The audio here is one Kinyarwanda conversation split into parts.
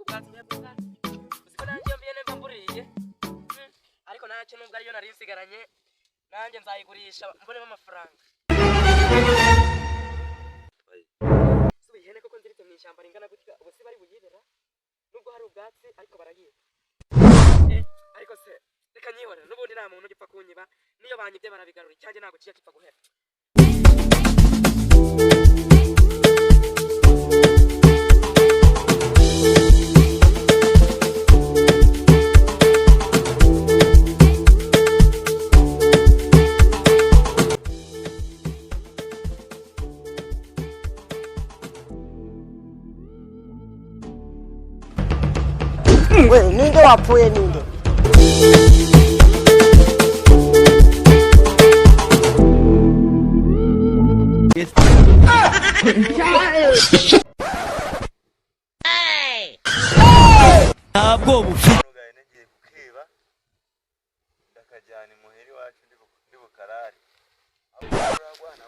ubwatsi nyabwatsi uziko nanjye mbiye nemba mburiye ariko nacyo nubwo ariyo nari nsigaranye nanjye nzayigurisha mbonemo amafaranga subi ihene koko nziritse mu ishyamba ringana gutya ubu si bari buyibera nubwo hari ubwatsi ariko barayiba ariko se reka nyihorera n'ubundi nta muntu ugipfa kunyiba niyo banyibye barabigarura icyanjye ntabwo kiya kipfa guhera we ninde wapfuye ninde ntabwo bufite nagiye kukiba ndakajyana imuheri wacu ndi bukarari aho uragwana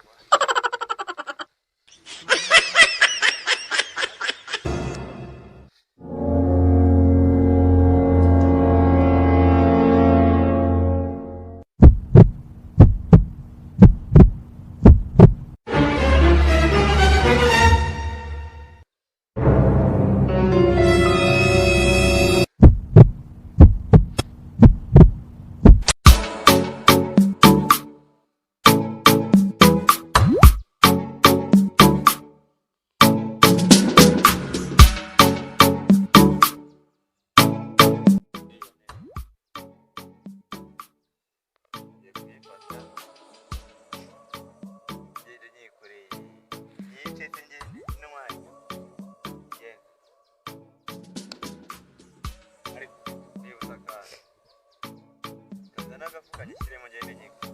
n'agafuka nyishyiremo ngende nyiko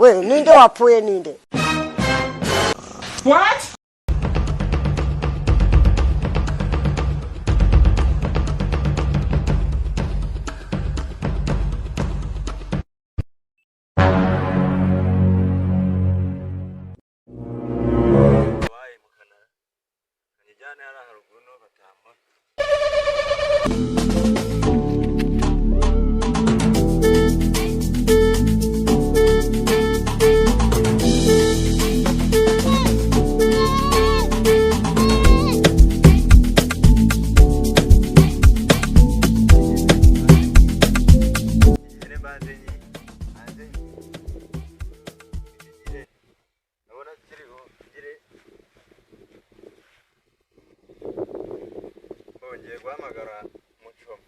we ninde wapfuye ninde what waye mukana kanijyana yari haruguru no batamba ngiye guhamagara mucoma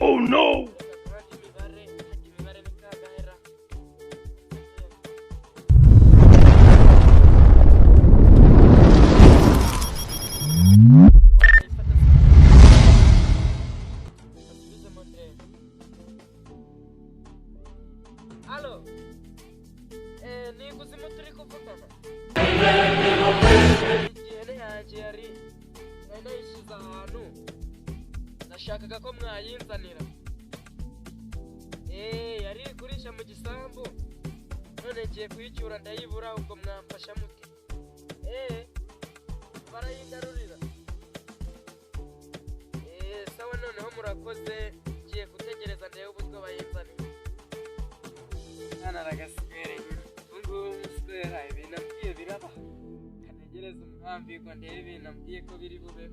Oh no! Halo, ni kuzimu turi kuvugana. Ihene yanjye yari nayishyize ahantu nashakaga ko mwayinzanira. Yari kurisha mu gisambu none ngiye kuyicyura ndayibura ubwo mwamfasha mute? Barayingarurira. Sawa noneho murakoze ngiye gutegereza ndebe uburyo bayinzanira. Naragasigere ubwo umuswera ibintu ambwiye biraba kanegereza umwambiko ndebe ibintu ambwiye ko biri bube.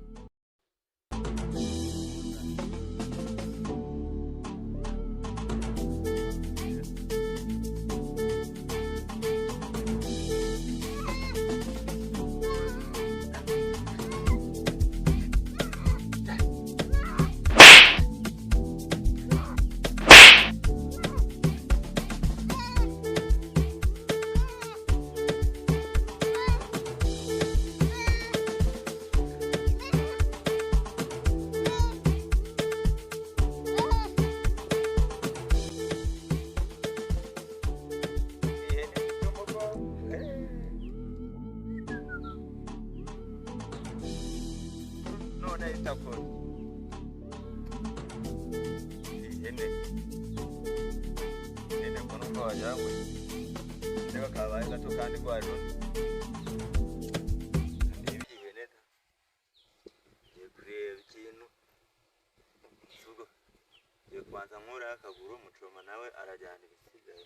NTAKWI ihene ko nuko wajyanywe ndeba kabaye gato kandi rwari niba ihene da ngiye kureba ikintu sugo ngiye kubanza nkuraho akaguru mucoma nawe arajyana ibisigaye.